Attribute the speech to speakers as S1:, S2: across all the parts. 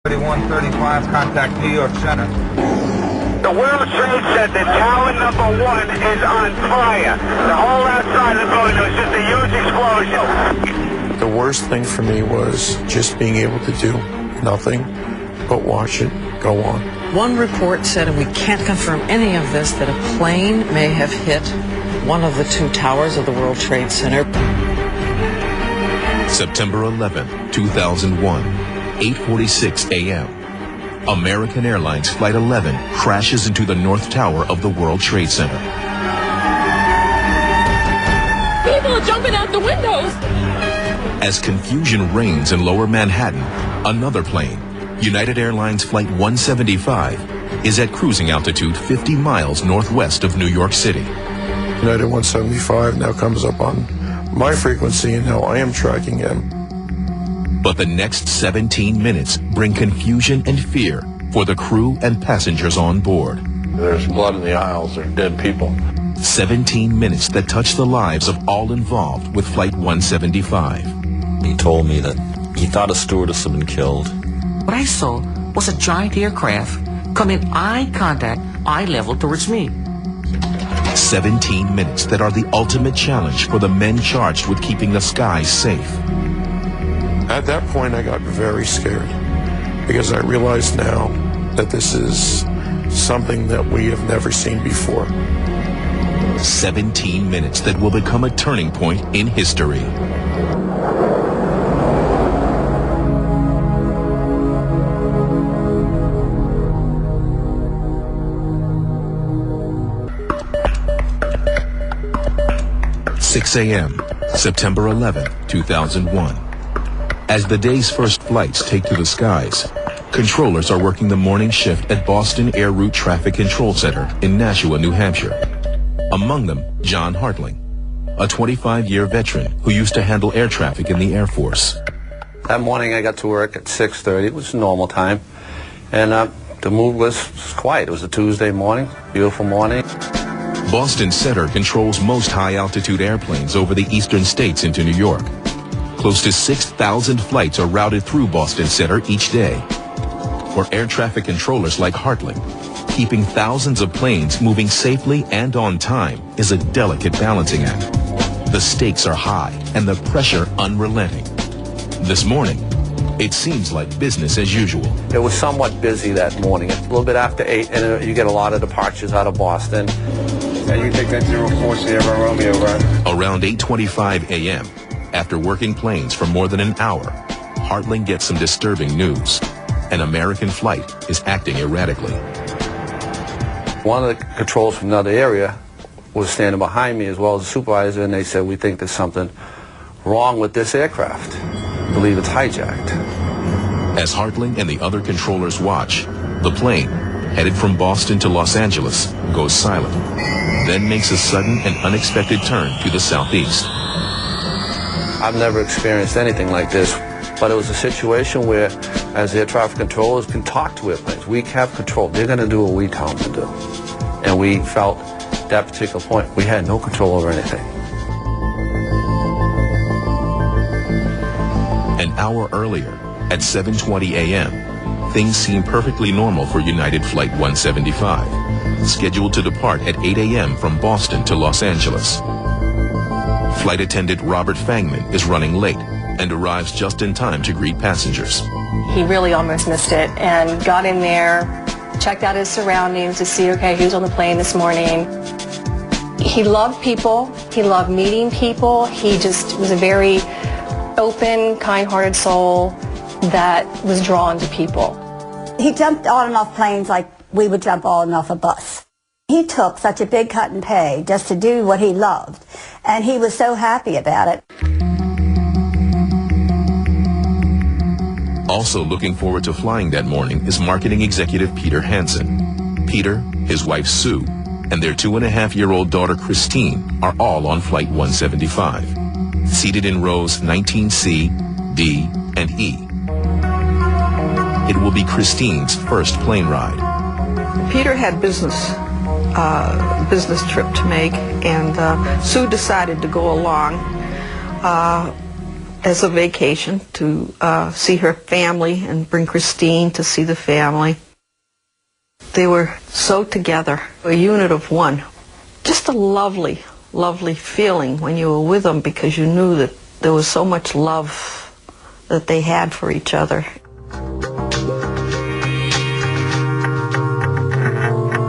S1: 3135, contact New York Center.
S2: The World Trade Center, tower number 1 is on fire. The whole outside of the building was just a huge explosion.
S3: The worst thing for me was just being able to do nothing but watch it go on.
S4: One report said, and we can't confirm any of this, that a plane may have hit one of the 2 towers of the World Trade Center.
S5: September 11, 2001, 8:46 a.m. American Airlines Flight 11 crashes into the North Tower of the World Trade Center.
S6: People are jumping out the windows.
S5: As confusion reigns in lower Manhattan, another plane, United Airlines Flight 175, is at cruising altitude 50 miles northwest of New York City.
S3: United 175 now comes up on my frequency, and now I am tracking him.
S5: But the next 17 minutes bring confusion and fear for the crew and passengers on board.
S3: There's blood in the aisles. There are dead people.
S5: 17 minutes that touch the lives of all involved with Flight 175.
S7: He told me that he thought a stewardess had been killed.
S8: What I saw was a giant aircraft come in eye contact, eye level towards me.
S5: 17 minutes that are the ultimate challenge for the men charged with keeping the skies safe.
S3: At that point, I got very scared because I realized now that this is something that we have never seen before.
S5: 17 minutes that will become a turning point in history. (6 a.m., September 11, 2001). As the day's first flights take to the skies, controllers are working the morning shift at Boston Air Route Traffic Control Center in Nashua, New Hampshire. Among them, John Hartling, a 25-year veteran who used to handle air traffic in the Air Force.
S9: That morning I got to work at 6:30. It was normal time. And the mood was quiet. It was a Tuesday morning, beautiful morning.
S5: Boston Center controls most high-altitude airplanes over the eastern states into New York. Close to 6,000 flights are routed through Boston Center each day. For air traffic controllers like Hartling, keeping thousands of planes moving safely and on time is a delicate balancing act. The stakes are high and the pressure unrelenting. This morning, it seems like business as usual.
S9: It was somewhat busy that morning. A little bit after 8, and you get a lot of departures out of Boston.
S1: And you take that 04 Sierra Romeo, right?
S5: Around 8:25 a.m., after working planes for more than an hour, Hartling gets some disturbing news. An American flight is acting erratically.
S9: One of the controls from another area was standing behind me, as well as the supervisor, and they said, "We think there's something wrong with this aircraft. I believe it's hijacked."
S5: As Hartling and the other controllers watch, the plane, headed from Boston to Los Angeles, goes silent, then makes a sudden and unexpected turn to the southeast.
S9: I've never experienced anything like this, but it was a situation where, as air traffic controllers, can talk to airplanes. We have control. They're going to do what we tell them to do. And we felt at that particular point we had no control over anything.
S5: An hour earlier, at 7:20 a.m., things seem perfectly normal for United Flight 175, scheduled to depart at 8 a.m. from Boston to Los Angeles. Flight attendant Robert Fangman is running late and arrives just in time to greet passengers.
S10: He really almost missed it and got in there, checked out his surroundings to see, okay, who's on the plane this morning. He loved people. He loved meeting people. He just was a very open, kind-hearted soul that was drawn to people.
S11: He jumped on and off planes like we would jump on and off a bus. He took such a big cut in pay just to do what he loved, and he was so happy about it.
S5: Also looking forward to flying that morning is marketing executive Peter Hansen. Peter, his wife Sue, and their 2.5-year-old daughter Christine are all on Flight 175, seated in rows 19C, D, and E. It will be Christine's first plane ride.
S4: Peter had business trip to make, and Sue decided to go along. as a vacation to see her family and bring Christine to see the family. They were so together, a unit of one. Just a lovely, lovely feeling when you were with them because you knew that there was so much love that they had for each other.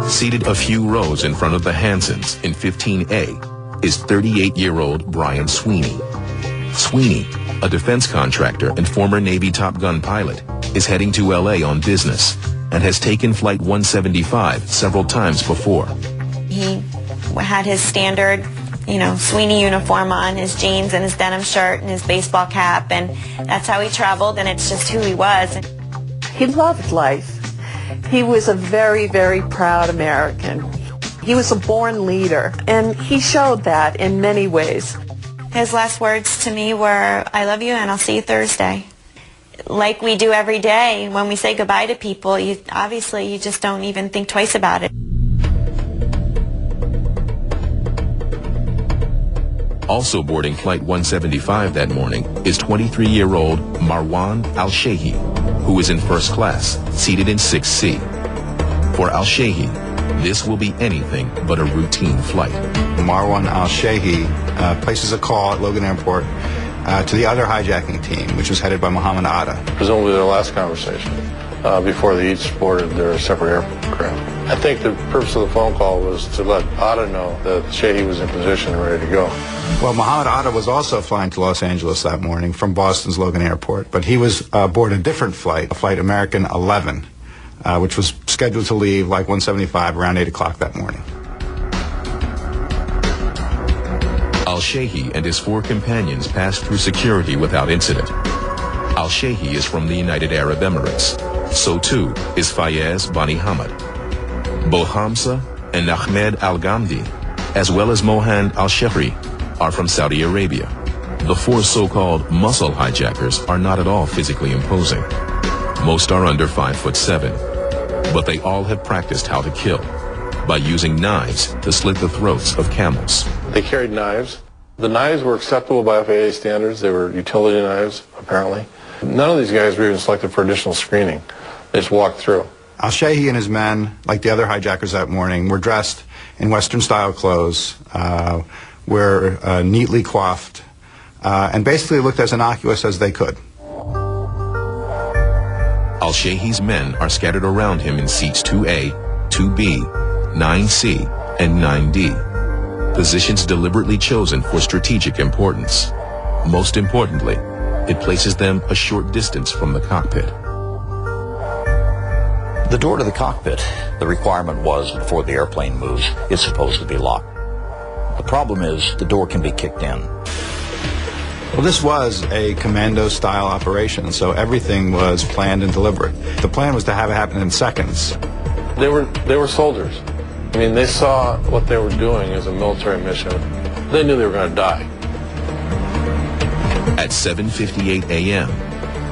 S5: Seated a few rows in front of the Hansons in 15A is 38-year-old Brian Sweeney. Sweeney, a defense contractor and former Navy Top Gun pilot, is heading to LA on business and has taken Flight 175 several times before.
S12: He had his standard, Sweeney uniform on, his jeans and his denim shirt and his baseball cap, and that's how he traveled, and it's just who he was.
S4: He loved life. He was a very, very proud American. He was a born leader, and he showed that in many ways.
S12: His last words to me were, "I love you and I'll see you Thursday." Like we do every day when we say goodbye to people, obviously you just don't even think twice about it.
S5: Also boarding Flight 175 that morning is 23-year-old Marwan Al-Shehi, who is in first class, seated in 6C. For Al-Shehi, this will be anything but a routine flight.
S13: Marwan Al-Shehi places a call at Logan Airport to the other hijacking team, which was headed by Mohammed Atta.
S3: Presumably their last conversation before they each boarded their separate aircraft. I think the purpose of the phone call was to let Atta know that Shehi was in position and ready to go.
S13: Well, Mohammed Atta was also flying to Los Angeles that morning from Boston's Logan Airport, but he was aboard a different flight, Flight American 11, which was scheduled to leave like 175 around 8 o'clock that morning.
S5: Al-Shehi and his 4 companions passed through security without incident. Al-Shehi is from the United Arab Emirates. So too is Fayez Bani Hamad. Both Hamza and Ahmed Al-Ghamdi, as well as Mohan Al-Shehri, are from Saudi Arabia. The 4 so-called muscle hijackers are not at all physically imposing. Most are under 5'7", but they all have practiced how to kill by using knives to slit the throats of camels.
S3: They carried knives. The knives were acceptable by FAA standards. They were utility knives, apparently. None of these guys were even selected for additional screening. They just walked through.
S13: Al-Shehi and his men, like the other hijackers that morning, were dressed in Western-style clothes, were neatly coiffed, and basically looked as innocuous as they could.
S5: Al-Shehi's men are scattered around him in seats 2A, 2B, 9C, and 9D. Positions deliberately chosen for strategic importance. Most importantly, it places them a short distance from the cockpit.
S7: The door to the cockpit, the requirement was before the airplane moves, it's supposed to be locked. The problem is the door can be kicked in.
S13: Well, this was a commando-style operation, so everything was planned and deliberate. The plan was to have it happen in seconds.
S3: They were soldiers. I mean, they saw what they were doing as a military mission. They knew they were going to die.
S5: At 7:58 a.m.,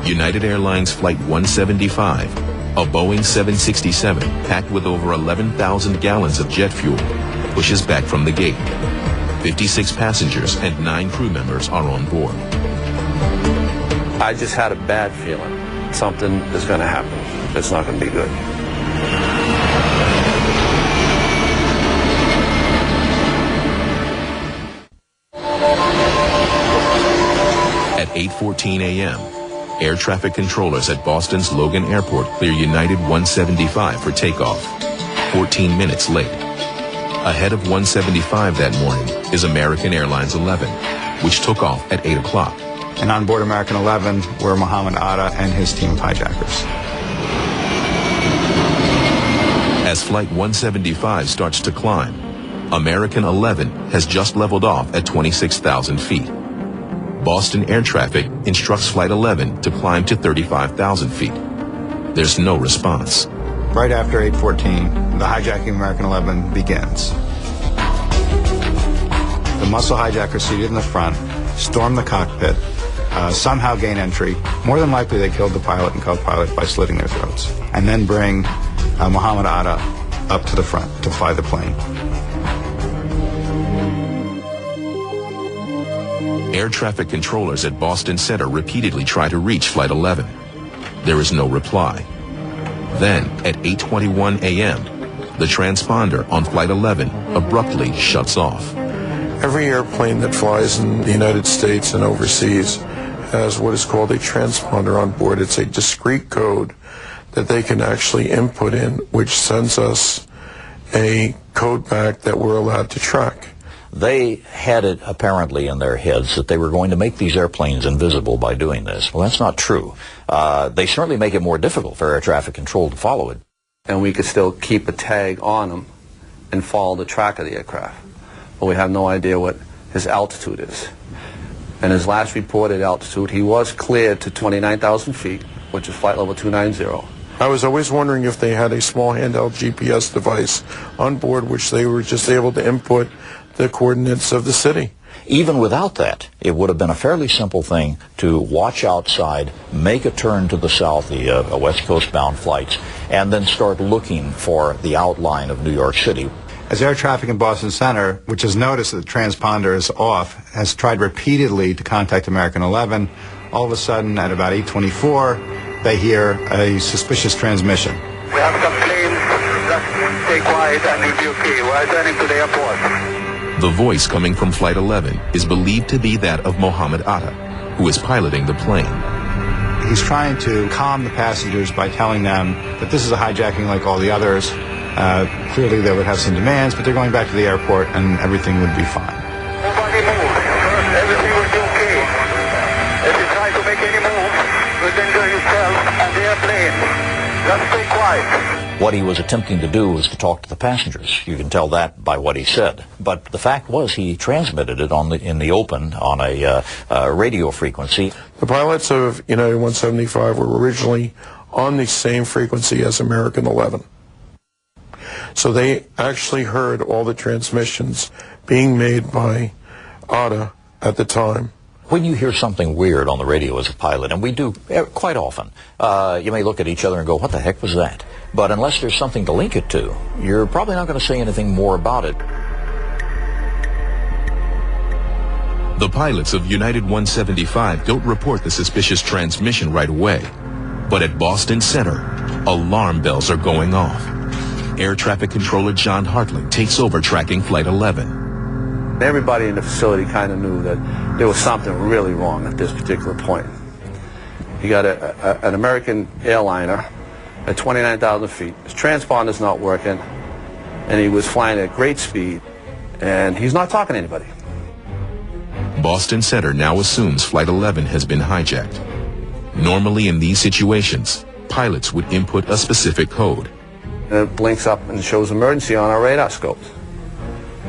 S5: United Airlines Flight 175, a Boeing 767 packed with over 11,000 gallons of jet fuel, pushes back from the gate. 56 passengers and 9 crew members are on board.
S9: I just had a bad feeling. Something is going to happen. It's not going to be good.
S5: At 8:14 a.m., air traffic controllers at Boston's Logan Airport clear United 175 for takeoff, 14 minutes late. Ahead of 175 that morning is American Airlines 11, which took off at 8 o'clock.
S13: And on board American 11 were Mohammed Atta and his team of hijackers.
S5: As Flight 175 starts to climb, American 11 has just leveled off at 26,000 feet. Boston Air Traffic instructs Flight 11 to climb to 35,000 feet. There's no response.
S13: Right after 8:14, the hijacking of American 11 begins. The muscle hijackers seated in the front storm the cockpit, somehow gain entry. More than likely they killed the pilot and co-pilot by slitting their throats, and then bring Mohammed Atta up to the front to fly the plane.
S5: Air traffic controllers at Boston Center repeatedly try to reach Flight 11. There is no reply. Then, at 8:21 a.m., the transponder on Flight 11 abruptly shuts off.
S3: Every airplane that flies in the United States and overseas has what is called a transponder on board. It's a discrete code that they can actually input in, which sends us a code back that we're allowed to track.
S7: They had it apparently in their heads that they were going to make these airplanes invisible by doing this. Well, that's not true. They certainly make it more difficult for air traffic control to follow it.
S9: And we could still keep a tag on them and follow the track of the aircraft. But we have no idea what his altitude is. And his last reported altitude, he was cleared to 29,000 feet, which is flight level 290.
S3: I was always wondering if they had a small handheld GPS device on board which they were just able to input the coordinates of the city.
S7: Even without that, it would have been a fairly simple thing to watch outside, make a turn to the south, the West Coast bound flights, and then start looking for the outline of New York City.
S13: As air traffic in Boston Center, which has noticed that the transponder is off, has tried repeatedly to contact American 11, all of a sudden at about 8:24, they hear a suspicious transmission.
S2: We have some planes. Just stay quiet and you'll be okay. We're returning to the airport.
S5: The voice coming from Flight 11 is believed to be that of Mohammed Atta, who is piloting the plane.
S13: He's trying to calm the passengers by telling them that this is a hijacking like all the others. Clearly they would have some demands, but they're going back to the airport and everything would be fine.
S2: Nobody move. Everything will be okay. If you try to make any move, you'll injure yourself and the airplane. Just stay quiet.
S7: What he was attempting to do was to talk to the passengers. You can tell that by what he said. But the fact was he transmitted it in the open on a radio frequency.
S3: The pilots of United 175 were originally on the same frequency as American 11. So they actually heard all the transmissions being made by Atta at the time.
S7: When you hear something weird on the radio as a pilot, and we do quite often, you may look at each other and go, what the heck was that? But unless there's something to link it to, you're probably not going to say anything more about it.
S5: The pilots of United 175 don't report the suspicious transmission right away. But at Boston Center, alarm bells are going off. Air traffic controller John Hartling takes over tracking Flight 11.
S9: Everybody in the facility kind of knew that there was something really wrong at this particular point. You got an American airliner at 29,000 feet. His transponder's not working, and he was flying at great speed, and he's not talking to anybody.
S5: Boston Center now assumes Flight 11 has been hijacked. Normally in these situations, pilots would input a specific code.
S9: And it blinks up and shows emergency on our radar scopes.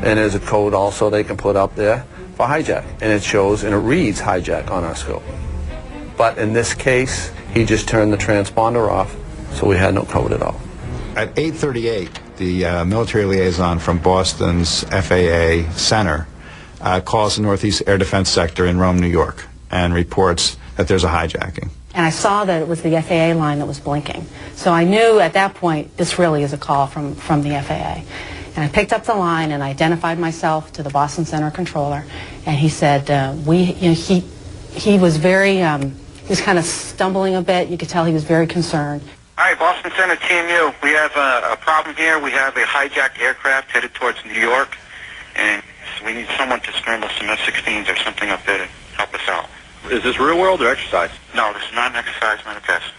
S9: And there's a code also they can put up there for hijack. And it shows and it reads hijack on our scope. But in this case, he just turned the transponder off, so we had no code at all.
S13: At 8:38, the military liaison from Boston's FAA Center calls the Northeast Air Defense Sector in Rome, New York, and reports that there's a hijacking.
S14: And I saw that it was the FAA line that was blinking. So I knew at that point, this really is a call from the FAA. And I picked up the line and identified myself to the Boston Center controller. And he said, he was very, he was kind of stumbling a bit. You could tell he was very concerned.
S2: All right, Boston Center, Team U. We have a problem here. We have a hijacked aircraft headed towards New York. And we need someone to scramble some F-16s or something up there to help us out.
S1: Is this real world or exercise?
S2: No, this is not an exercise, not a test.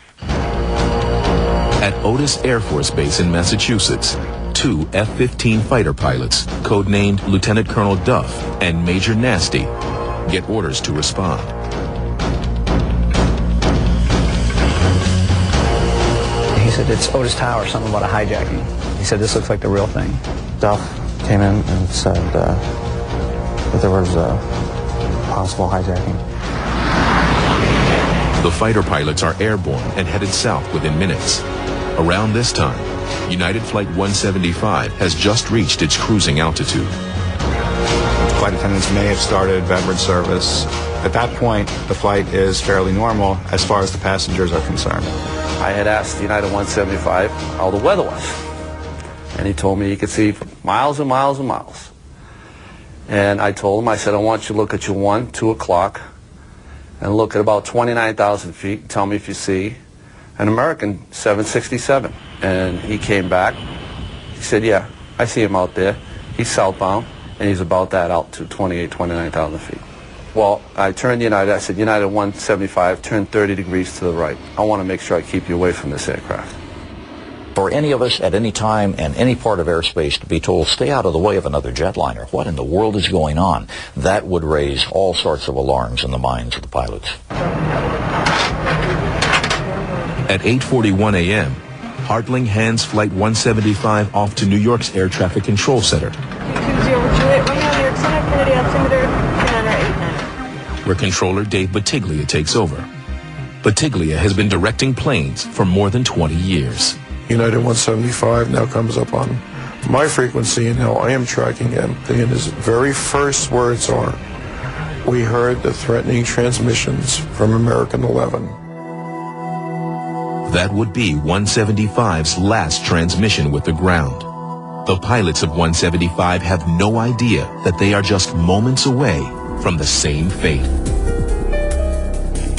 S5: At Otis Air Force Base in Massachusetts, 2 F-15 fighter pilots, codenamed Lieutenant Colonel Duff and Major Nasty, get orders to respond.
S15: He said, it's Otis Tower, something about a hijacking. He said, this looks like the real thing. Duff came in and said that there was a possible hijacking.
S5: The fighter pilots are airborne and headed south within minutes. Around this time, United Flight 175 has just reached its cruising altitude.
S13: Flight attendants may have started beverage service. At that point, the flight is fairly normal as far as the passengers are concerned.
S9: I had asked United 175 how the weather was. And he told me he could see for miles and miles and miles. And I told him, I said, I want you to look at your 1, 2 o'clock, and look at about 29,000 feet. Tell me if you see an American 767. And he came back. He said, yeah, I see him out there. He's southbound, and he's about that altitude, 29,000 feet. Well, I turned United. I said, United 175, turn 30 degrees to the right. I want to make sure I keep you away from this aircraft.
S7: For any of us at any time and any part of airspace to be told, stay out of the way of another jetliner, what in the world is going on? That would raise all sorts of alarms in the minds of the pilots.
S5: At 8:41 a.m., Hartling hands Flight 175 off to New York's Air Traffic Control Center, where controller Dave Battaglia takes over. Battaglia has been directing planes for more than 20 years.
S3: United 175 now comes up on my frequency, and now I am tracking him. And his very first words are, we heard the threatening transmissions from American 11.
S5: That would be 175's last transmission with the ground. The pilots of 175 have no idea that they are just moments away from the same fate.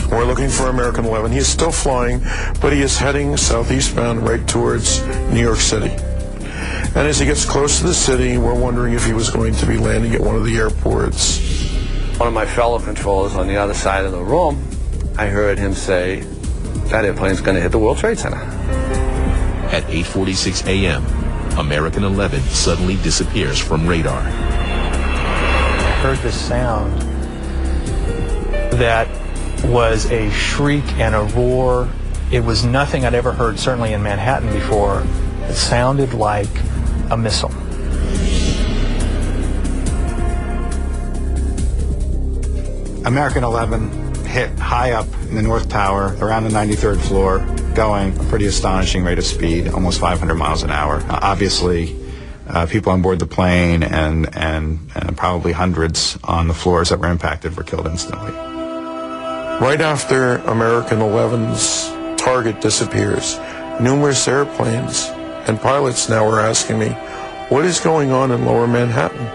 S3: We're looking for American 11. He is still flying, but he is heading southeastbound right towards New York City. And as he gets close to the city, we're wondering if he was going to be landing at one of the airports.
S9: One of my fellow controllers on the other side of the room, I heard him say, that airplane's going to hit the World Trade Center.
S5: At 8:46 a.m., American 11 suddenly disappears from radar.
S15: I heard this sound that was a shriek and a roar. It was nothing I'd ever heard, certainly in Manhattan before. It sounded like a missile.
S13: American 11 hit high up in the North Tower, around the 93rd floor, going a pretty astonishing rate of speed, almost 500 miles an hour. Obviously, people on board the plane and probably hundreds on the floors that were impacted were killed instantly.
S3: Right after American 11's target disappears, numerous airplanes and pilots now are asking me, what is going on in lower Manhattan?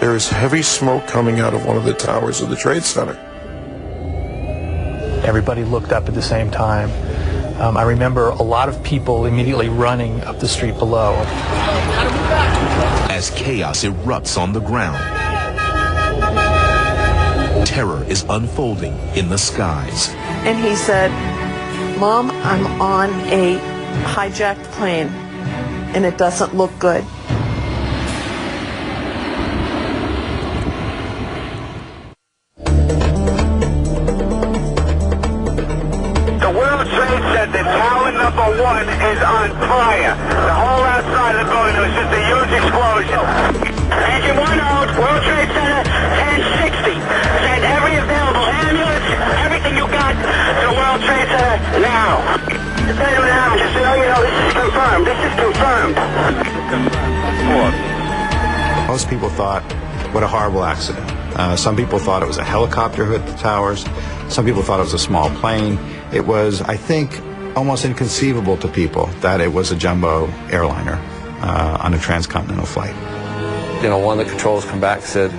S3: There is heavy smoke coming out of one of the towers of the Trade Center.
S15: Everybody looked up at the same time. I remember a lot of people immediately running up the street below.
S5: As chaos erupts on the ground, terror is unfolding in the skies.
S4: And he said, Mom, I'm on a hijacked plane, and it doesn't look good.
S2: The World Trade Center, tower number 1 is on fire. The whole outside of the building was just a huge explosion. Engine 1 out, World Trade Center, 1060. Send every available ambulance, everything you got to the World Trade Center now. Just so you know, this is confirmed. This is confirmed.
S13: Most people thought, what a horrible accident. Some people thought it was a helicopter who hit the towers. Some people thought it was a small plane. It was, I think, almost inconceivable to people that it was a jumbo airliner on a transcontinental flight.
S9: You know, one of the controllers come back and said,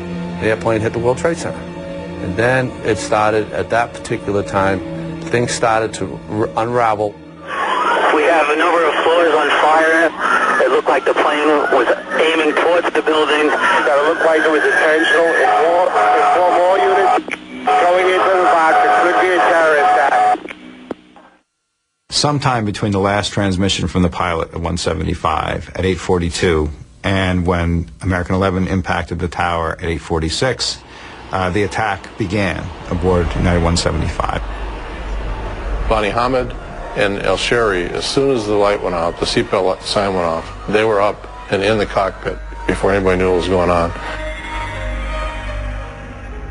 S9: the airplane hit the World Trade Center. And then it started, at that particular time, things started to unravel.
S2: We have a number of floors on fire. It looked like the plane was aiming towards the building. It looked like it was intentional. It's four more units going into the box. It could be a terrorist attack.
S13: Sometime between the last transmission from the pilot at 175 at 8:42 and when American 11 impacted the tower at 8:46, the attack began aboard United 175.
S3: Bonnie Hamid and El Sherry, as soon as the light went off, the seatbelt sign went off, they were up and in the cockpit before anybody knew what was going on.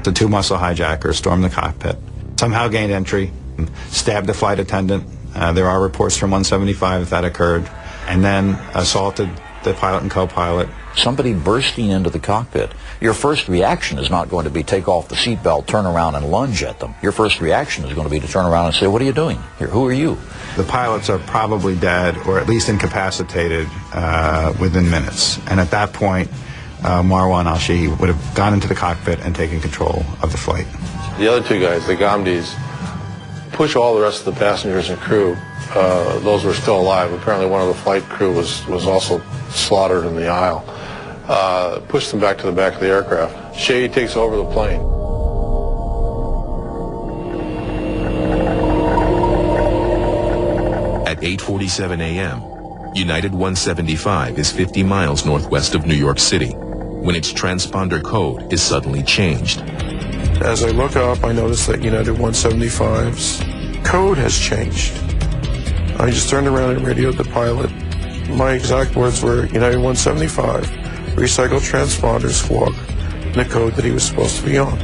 S13: The two muscle hijackers stormed the cockpit, somehow gained entry, stabbed the flight attendant. There are reports from 175 that occurred, and then assaulted the pilot and co-pilot.
S7: Somebody bursting into the cockpit. Your first reaction is not going to be take off the seatbelt, turn around and lunge at them. Your first reaction is going to be to turn around and say, what are you doing here? Who are you?
S13: The pilots are probably dead or at least incapacitated within minutes. And at that point, Marwan al-Shehi would have gone into the cockpit and taken control of the flight.
S3: The other two guys, the Ghamdis, push all the rest of the passengers and crew. Those were still alive. Apparently one of the flight crew was also slaughtered in the aisle. Push them back to the back of the aircraft. Shehi takes over the plane.
S5: At 8:47 a.m., United 175 is 50 miles northwest of New York City when its transponder code is suddenly changed.
S3: As I look up, I notice that United 175's code has changed. I just turned around and radioed the pilot. My exact words were, United 175, recycle transponders squawk in the code that he was supposed to be on.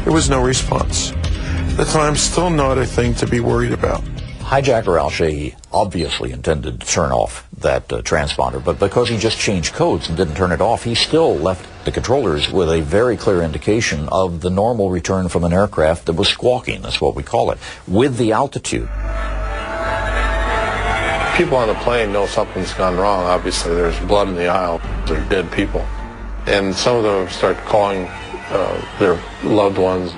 S3: There was no response. At the time, still not a thing to be worried about.
S7: Hijacker al-Shehi obviously intended to turn off that transponder, but because he just changed codes and didn't turn it off, he still left the controllers with a very clear indication of the normal return from an aircraft that was squawking, that's what we call it, with the altitude.
S3: People on the plane know something's gone wrong. Obviously, there's blood in the aisle. They're dead people. And some of them start calling their loved ones.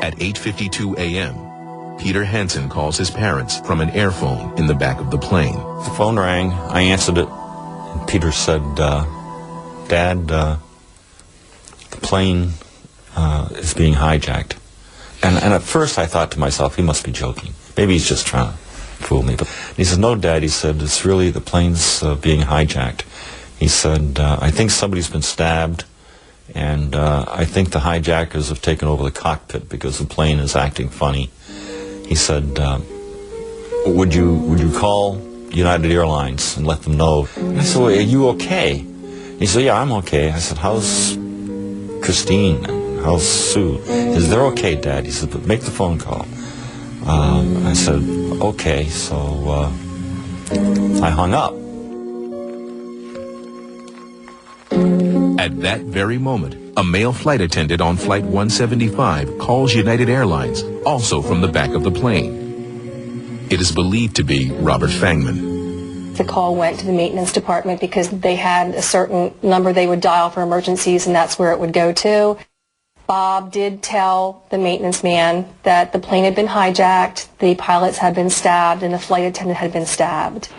S5: At 8:52 a.m., Peter Hansen calls his parents from an airphone in the back of the plane.
S16: The phone rang. I answered it. And Peter said, Dad, the plane is being hijacked. And at first I thought to myself, he must be joking. Maybe he's just trying to fool me. But he said, no, Dad, he said, it's really the plane's being hijacked. He said, I think somebody's been stabbed. And I think the hijackers have taken over the cockpit because the plane is acting funny. He said, would you call United Airlines and let them know? And I said, well, are you okay? He said, yeah, I'm okay. I said, how's Christine? How's Sue? He said, they're okay, Dad. He said, but make the phone call. I said, okay. So I hung up.
S5: At that very moment, a male flight attendant on Flight 175 calls United Airlines, also from the back of the plane. It is believed to be Robert Fangman.
S10: The call went to the maintenance department because they had a certain number they would dial for emergencies, and that's where it would go to. Bob did tell the maintenance man that the plane had been hijacked, the pilots had been stabbed, and the flight attendant had been stabbed.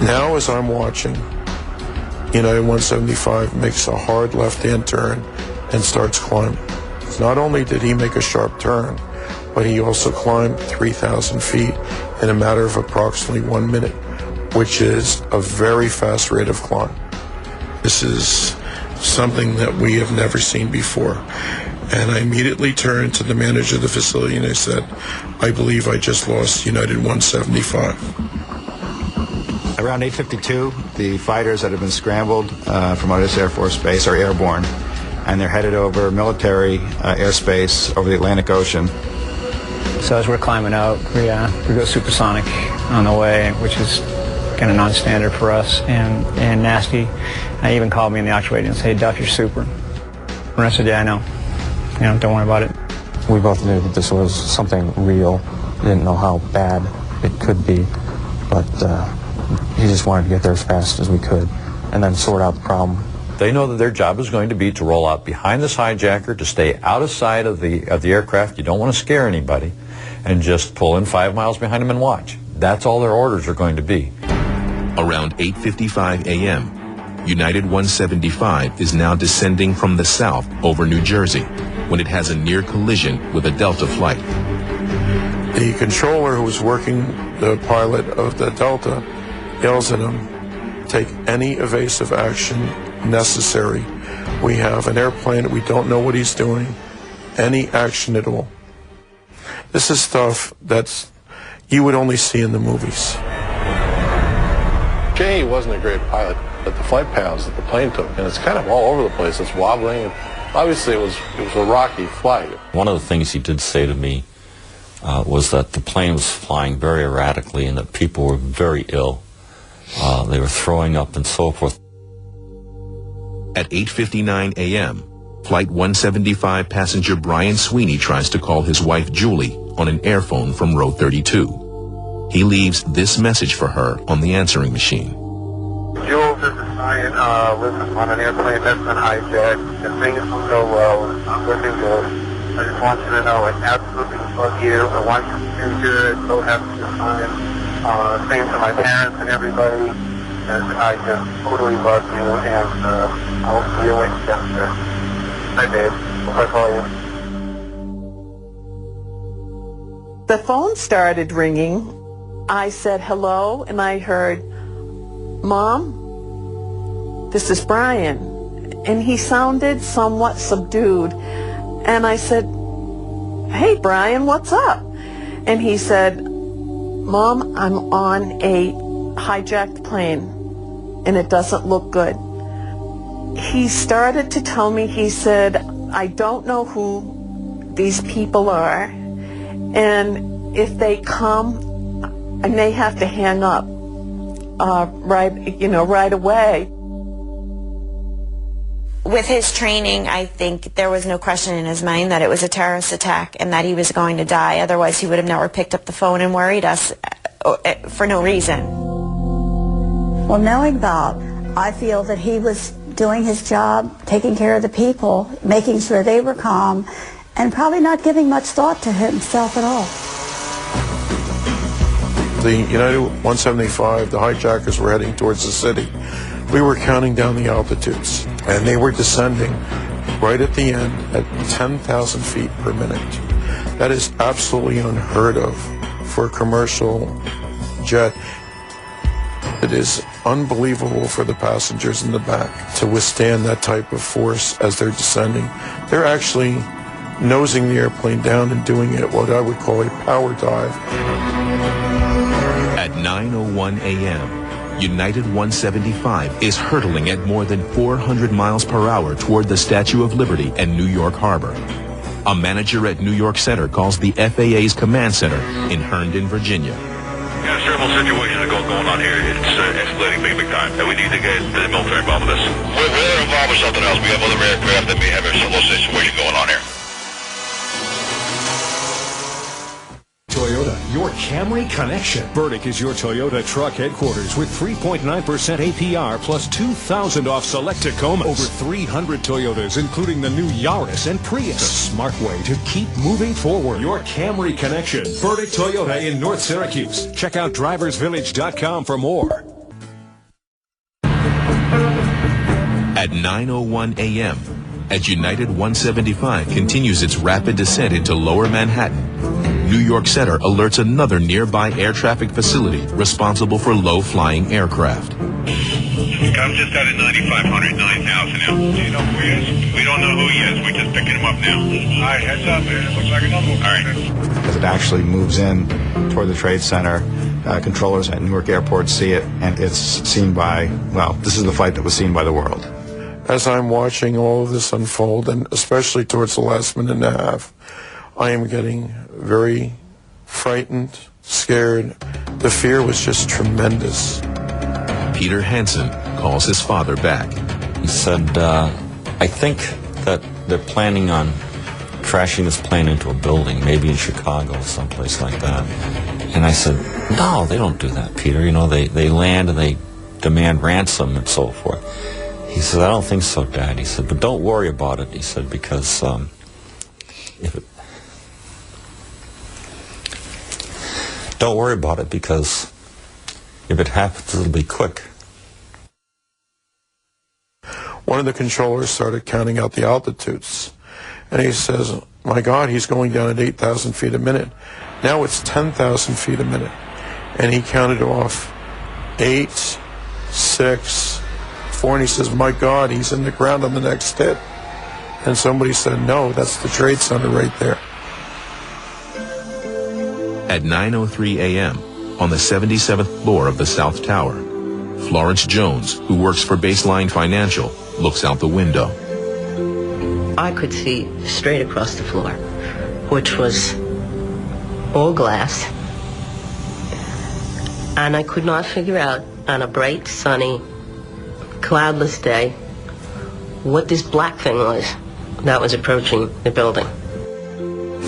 S3: Now as I'm watching, United 175 makes a hard left-hand turn and starts climbing. Not only did he make a sharp turn, but he also climbed 3,000 feet in a matter of approximately 1 minute, which is a very fast rate of climb. This is something that we have never seen before. And I immediately turned to the manager of the facility and I said, I believe I just lost United 175.
S13: Around 8:52, the fighters that have been scrambled from Otis Air Force Base are airborne, and they're headed over military airspace over the Atlantic Ocean.
S15: So as we're climbing out, we go supersonic on the way, which is kind of non-standard for us and nasty. I even called me in the actuator and said, hey, Duff, you're super. And I said, yeah, I know. Don't worry about it.
S17: We both knew that this was something real. Didn't know how bad it could be, but he just wanted to get there as fast as we could and then sort out the problem.
S7: They know that their job is going to be to roll out behind this hijacker, to stay out of sight of the aircraft. You don't want to scare anybody, and just pull in 5 miles behind them and watch. That's all their orders are going to be.
S5: Around 8:55 a.m., United 175 is now descending from the south over New Jersey when it has a near collision with a Delta flight.
S3: The controller who was working the pilot of the Delta yells at him, take any evasive action necessary. We have an airplane, we don't know what he's doing, any action at all. This is stuff that's you would only see in the movies. Jay wasn't a great pilot, but the flight paths that the plane took, and it's kind of all over the place, it's wobbling. Obviously it was a rocky flight.
S16: One of the things he did say to me was that the plane was flying very erratically and that people were very ill. They were throwing up and so forth.
S5: At 8:59 a.m., Flight 175 passenger Brian Sweeney tries to call his wife Julie on an airphone from row 32. He leaves this message for her on the answering machine.
S2: Jules, this is Ryan. Listen, on an airplane that's been hijacked, and things don't go well. It's not looking good. I just want you to know I absolutely love you. I want you to be good. So happy this time. Same to my parents and everybody. And I just totally love you, and I'll see you in Chester. Hi, babe. Hope I call you.
S18: The phone started ringing. I said hello, and I heard, Mom, this is Brian. And he sounded somewhat subdued. And I said, hey, Brian, what's up? And he said, Mom, I'm on a hijacked plane, and it doesn't look good. He started to tell me, he said, I don't know who these people are, and if they come, I may have to hang up right away.
S12: With his training, I think there was no question in his mind that it was a terrorist attack and that he was going to die. Otherwise, he would have never picked up the phone and worried us for no reason.
S11: Well, knowing Bob, I feel that he was doing his job, taking care of the people, making sure they were calm, and probably not giving much thought to himself at all.
S3: The United 175, the hijackers were heading towards the city. We were counting down the altitudes, and they were descending right at the end at 10,000 feet per minute. That is absolutely unheard of for a commercial jet. It is unbelievable for the passengers in the back to withstand that type of force as they're descending. They're actually nosing the airplane down and doing it what I would call a power dive.
S5: At 9:01 a.m., United 175 is hurtling at more than 400 miles per hour toward the Statue of Liberty and New York Harbor. A manager at New York Center calls the FAA's command center in Herndon, Virginia.
S1: Yeah, several situations going on here. It's escalating big time. And we need to get the military involved with this. We're involved with something else. We have other aircraft that may have a similar situation going on here.
S19: Toyota, your Camry connection. Burdick is your Toyota truck headquarters with 3.9% APR plus $2,000 off select Tacomas. Over 300 Toyotas, including the new Yaris and Prius. The smart way to keep moving forward. Your Camry connection. Burdick Toyota in North Syracuse. Check out driversvillage.com for more.
S5: At 9:01 a.m., as United 175 continues its rapid descent into lower Manhattan, New York Center alerts another nearby air traffic facility responsible for low-flying aircraft.
S1: I'm just out at 9,500, 9,000 now. Do you know who he is? We don't know who he is. We're just picking him up now. All right, heads up, man. It looks like another one. All right.
S13: As it actually moves in toward the Trade Center, controllers at Newark Airport see it, and it's seen by, well, this is the flight that was seen by the world.
S3: As I'm watching all of this unfold, and especially towards the last minute and a half, I am getting very frightened, scared. The fear was just tremendous.
S5: Peter Hansen calls his father back.
S16: He said, I think that they're planning on crashing this plane into a building, maybe in Chicago or someplace like that. And I said, no, they don't do that, Peter. You know, they land and they demand ransom and so forth. He said, I don't think so, Dad. He said, but don't worry about it. He said, because don't worry about it, because if it happens, it'll be quick.
S3: One of the controllers started counting out the altitudes, and he says, my God, he's going down at 8,000 feet a minute. Now it's 10,000 feet a minute. And he counted off 8, 6, 4, and he says, my God, he's in the ground on the next hit. And somebody said, no, that's the Trade Center right there.
S5: At 9:03 a.m., on the 77th floor of the South Tower, Florence Jones, who works for Baseline Financial, looks out the window.
S20: I could see straight across the floor, which was all glass. And I could not figure out, on a bright, sunny, cloudless day, what this black thing was that was approaching the building.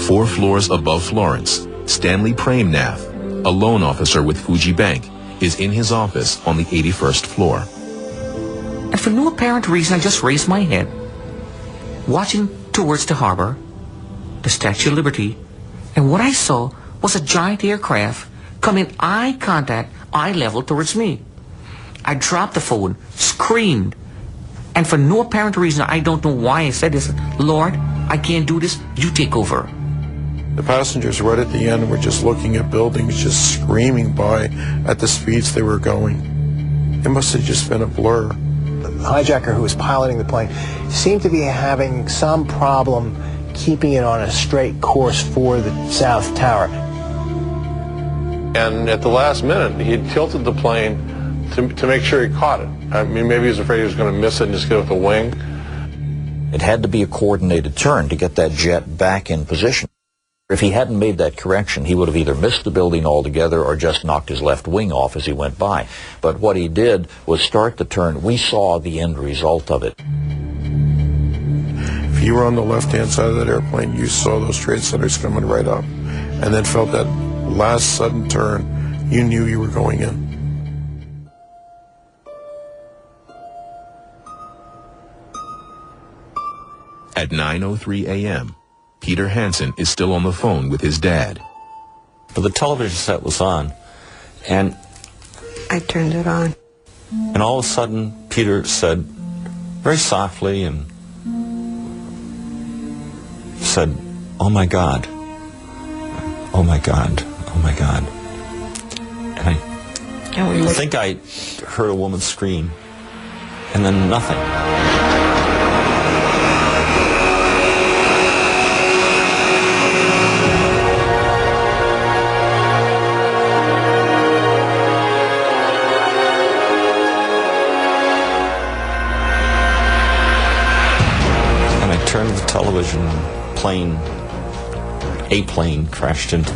S5: 4 floors above Florence, Stanley Premnath, a loan officer with Fuji Bank, is in his office on the 81st floor.
S8: And for no apparent reason, I just raised my head, watching towards the harbor, the Statue of Liberty, and what I saw was a giant aircraft come in eye contact, eye level towards me. I dropped the phone, screamed, and for no apparent reason, I don't know why I said this, Lord, I can't do this, you take over.
S3: The passengers right at the end were just looking at buildings, just screaming by at the speeds they were going. It must have just been a blur.
S21: The hijacker who was piloting the plane seemed to be having some problem keeping it on a straight course for the South Tower.
S9: And at the last minute, he had tilted the plane to make sure he caught it. I mean, maybe he was afraid he was going to miss it and just get with the wing.
S7: It had to be a coordinated turn to get that jet back in position. If he hadn't made that correction, he would have either missed the building altogether or just knocked his left wing off as he went by. But what he did was start the turn. We saw the end result of it.
S3: If you were on the left-hand side of that airplane, you saw those trade centers coming right up, and then felt that last sudden turn. You knew you were going in.
S5: At 9:03 a.m., Peter Hansen is still on the phone with his dad.
S16: But the television set was on, and
S4: I turned it on.
S16: And all of a sudden, Peter said, very softly, and said, "Oh my God, oh my God, oh my God." And I think I heard a woman scream, and then nothing. Turned the television, a plane crashed into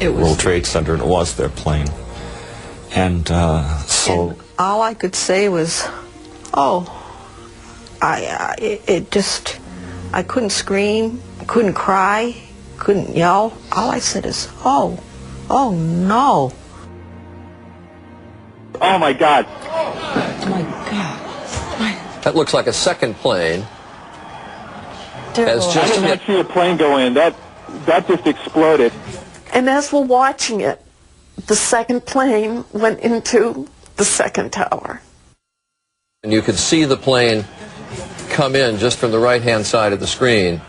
S16: the World Trade Center, and it was their plane. And so...
S4: And all I could say was, oh, I couldn't scream, couldn't cry, couldn't yell. All I said is, oh no.
S22: Oh my God.
S4: Oh my God.
S23: That looks like a second plane.
S22: I did not see a plane go in. That just exploded.
S18: And as we're watching it, the second plane went into the second tower.
S23: And you could see the plane come in just from the right-hand side of the screen.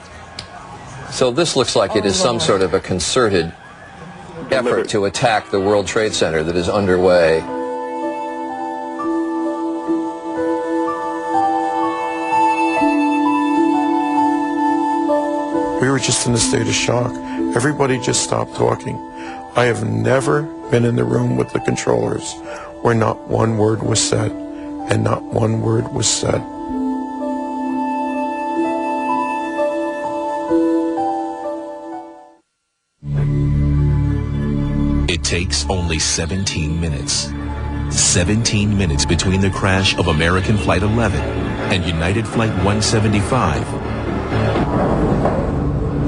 S23: So this looks like it is some sort of a concerted effort to attack the World Trade Center that is underway.
S3: We were just in a state of shock. Everybody just stopped talking. I have never been in the room with the controllers where not one word was said, and not one word was said.
S5: It takes only 17 minutes. 17 minutes between the crash of American Flight 11 and United Flight 175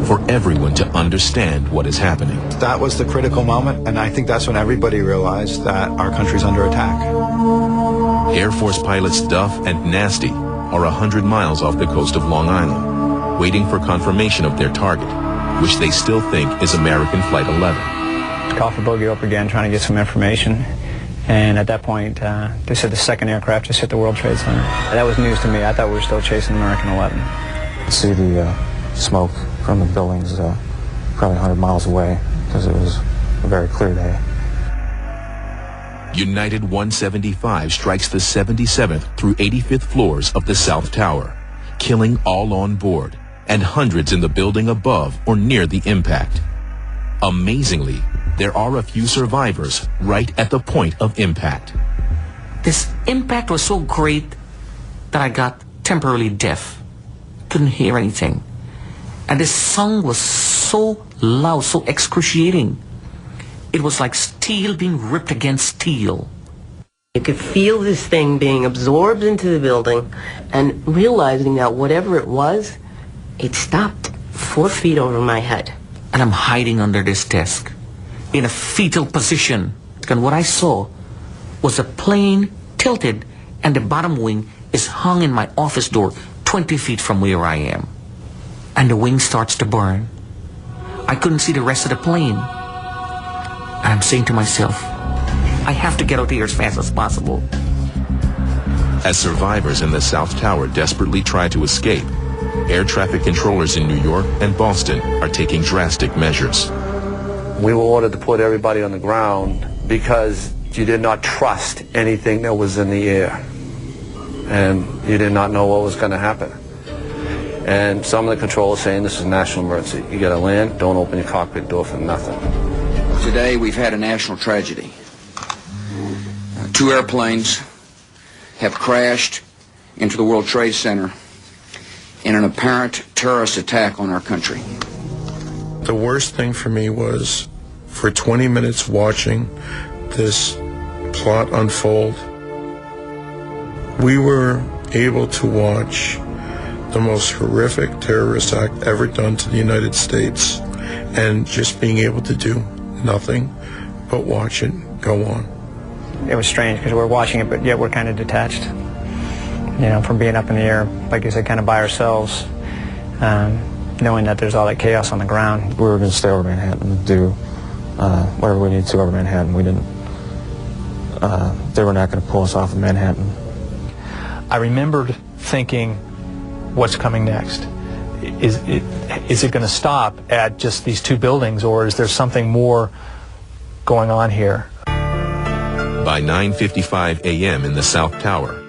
S5: for everyone to understand what is happening.
S13: That was the critical moment, and I think that's when everybody realized that our country's under attack.
S5: Air Force pilots Duff and Nasty are 100 miles off the coast of Long Island, waiting for confirmation of their target, which they still think is American Flight 11.
S15: Call for bogey up again, trying to get some information. And at that point, they said the second aircraft just hit the World Trade Center. That was news to me. I thought we were still chasing American 11.
S17: See the smoke from the buildings probably 100 miles away because it was a very clear day.
S5: United 175 strikes the 77th through 85th floors of the South Tower, killing all on board and hundreds in the building above or near the impact. Amazingly, there are a few survivors right at the point of impact.
S8: This impact was so great that I got temporarily deaf. Couldn't hear anything. And the sound was so loud, so excruciating. It was like steel being ripped against steel.
S20: You could feel this thing being absorbed into the building and realizing that whatever it was, it stopped 4 feet over my head.
S8: And I'm hiding under this desk. in a fetal position. And what I saw was a plane tilted and the bottom wing is hung in my office door 20 feet from where I am. And the wing starts to burn. I couldn't see the rest of the plane. And I'm saying to myself, I have to get out of here as fast as possible.
S5: As survivors in the South Tower desperately try to escape, air traffic controllers in New York and Boston are taking drastic measures.
S9: We were ordered to put everybody on the ground because you did not trust anything that was in the air. And you did not know what was going to happen. And some of the controllers saying this is a national emergency. You got to land, don't open your cockpit door for nothing.
S6: Today we've had a national tragedy. 2 airplanes have crashed into the World Trade Center in an apparent terrorist attack on our country.
S3: The worst thing for me was for 20 minutes watching this plot unfold. We were able to watch the most horrific terrorist act ever done to the United States, and just being able to do nothing but watch it go on.
S15: It was strange because we're watching it, but yet we're kind of detached, you know, from being up in the air, like you said, kind of by ourselves, knowing that there's all that chaos on the ground.
S17: We were going to stay over Manhattan and do whatever we needed to over Manhattan. We didn't, they were not going to pull us off of Manhattan.
S21: I remembered thinking, what's coming next? Is it going to stop at just these 2 buildings, or is there something more going on here?
S5: By 9:55 a.m. in the South Tower,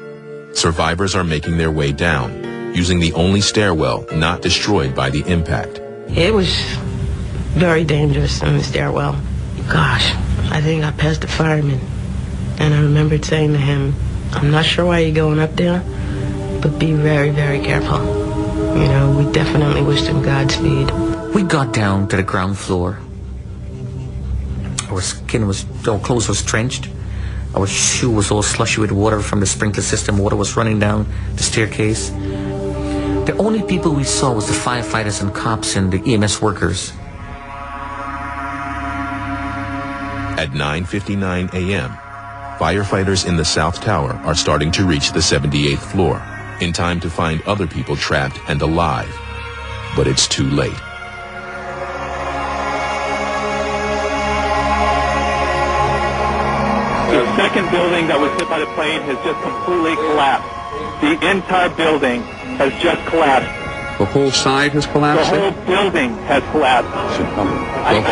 S5: survivors are making their way down, using the only stairwell not destroyed by the impact.
S20: It was very dangerous in the stairwell. Gosh, I think I passed the fireman, and I remembered saying to him, I'm not sure why you're going up there, but be very, very careful. You know, we definitely wished him Godspeed.
S8: We got down to the ground floor. Our skin was, our clothes was drenched. Our shoe was all slushy with water from the sprinkler system. Water was running down the staircase. The only people we saw was the firefighters and cops and the EMS workers.
S5: At 9:59 a.m., firefighters in the South Tower are starting to reach the 78th floor, in time to find other people trapped and alive. But it's too late.
S22: The second building that was hit by the plane has just completely collapsed. The entire building has just collapsed.
S6: The whole side has collapsed?
S22: The whole building has collapsed.
S6: The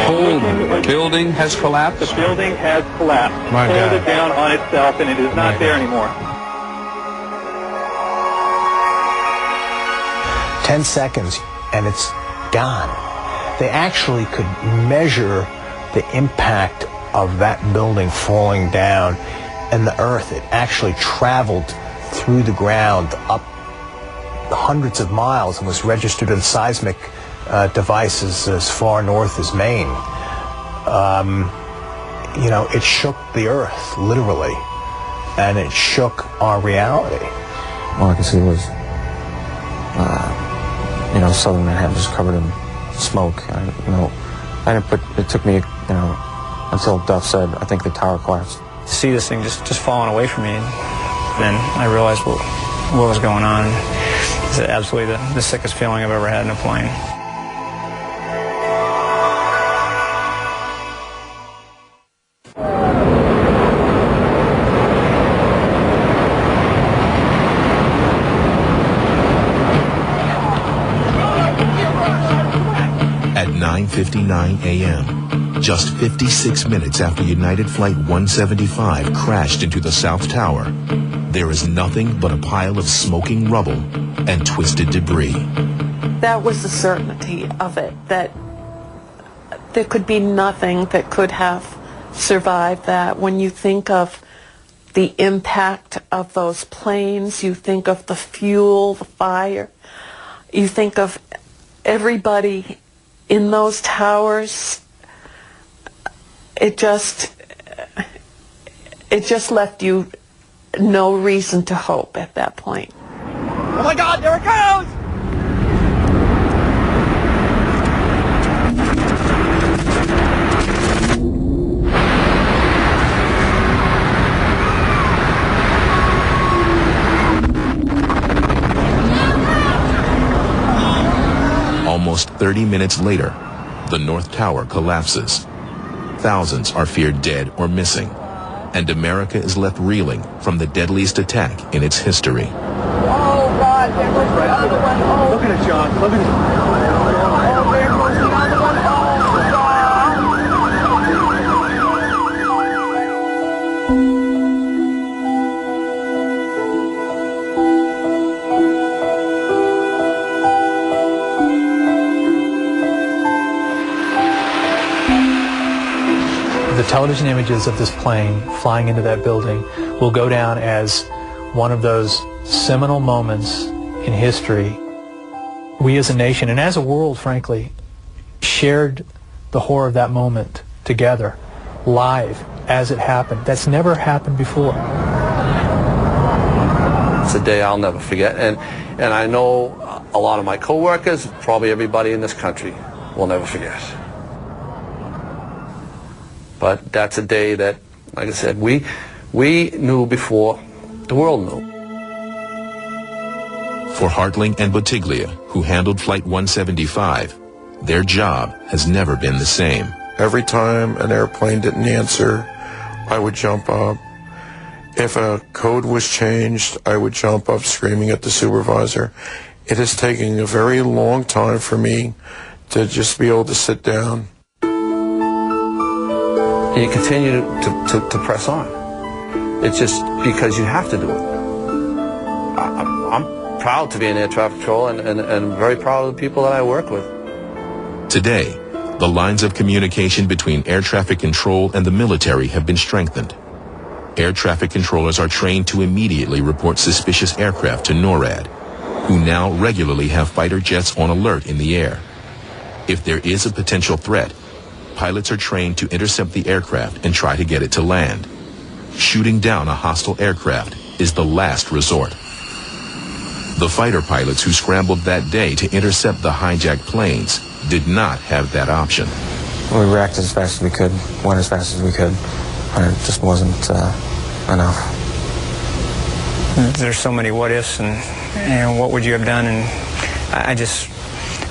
S6: whole building has collapsed?
S22: The building has collapsed.
S6: My God.
S22: Folded down on itself, and it is not there anymore.
S21: 10 seconds and it's gone. They actually could measure the impact of that building falling down, and the earth, it actually traveled through the ground up hundreds of miles and was registered in seismic devices as far north as Maine. You know, it shook the earth, literally, and it shook our reality.
S17: All I could see was, you know, southern Manhattan just covered in smoke. It took me, you know, until Duff said, I think the tower collapsed.
S15: To see this thing just falling away from me, then I realized what was going on. It's absolutely the sickest feeling I've ever had in a plane.
S5: At 9:59 a.m., just 56 minutes after United Flight 175 crashed into the South Tower, there is nothing but a pile of smoking rubble and twisted debris.
S18: That was the certainty of it, that there could be nothing that could have survived that. When you think of the impact of those planes, you think of the fuel, the fire, you think of everybody in those towers. It just left you no reason to hope at that point.
S2: Oh my God, there it goes!
S5: 30 minutes later, the North Tower collapses. Thousands are feared dead or missing, and America is left reeling from the deadliest attack in its history.
S2: Oh, God, there goes the other one. Oh. Look at it, John. Look at it. Oh, there goes the other one. Oh, God.
S21: The television images of this plane flying into that building will go down as one of those seminal moments in history. We as a nation, and as a world, frankly, shared the horror of that moment together, live, as it happened. That's never happened before.
S9: It's a day I'll never forget, and I know a lot of my co-workers, probably everybody in this country, will never forget. But that's a day that, like I said, we knew before the world knew.
S5: For Hartling and Bottiglia, who handled Flight 175, their job has never been the same.
S3: Every time an airplane didn't answer, I would jump up. If a code was changed, I would jump up screaming at the supervisor. It is taking a very long time for me to just be able to sit down.
S9: And you continue to press on. It's just because you have to do it. I'm proud to be in air traffic control and very proud of the people that I work with.
S5: Today, the lines of communication between air traffic control and the military have been strengthened. Air traffic controllers are trained to immediately report suspicious aircraft to NORAD, who now regularly have fighter jets on alert in the air. If there is a potential threat, pilots are trained to intercept the aircraft and try to get it to land. Shooting down a hostile aircraft is the last resort. The fighter pilots who scrambled that day to intercept the hijacked planes did not have that option.
S17: We reacted as fast as we could, went as fast as we could, and it just wasn't enough.
S15: There's so many what ifs and what would you have done, and I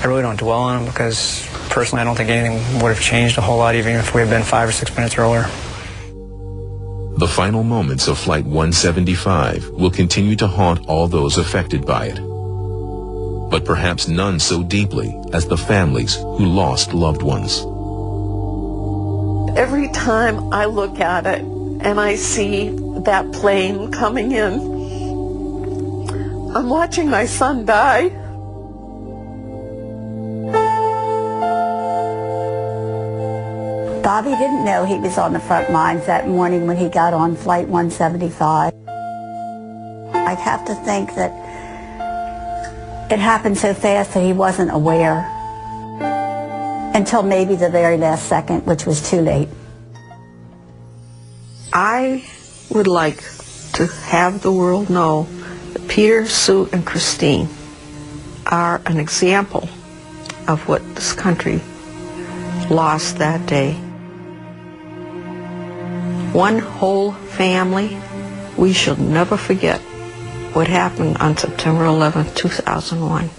S15: really don't dwell on them because personally I don't think anything would have changed a whole lot even if we had been 5 or 6 minutes earlier.
S5: The final moments of Flight 175 will continue to haunt all those affected by it, but perhaps none so deeply as the families who lost loved ones.
S18: Every time I look at it and I see that plane coming in, I'm watching my son die.
S11: Bobby didn't know he was on the front lines that morning when he got on Flight 175. I'd have to think that it happened so fast that he wasn't aware until maybe the very last second, which was too late.
S4: I would like to have the world know that Peter, Sue, and Christine are an example of what this country lost that day. One whole family. We shall never forget what happened on September 11, 2001.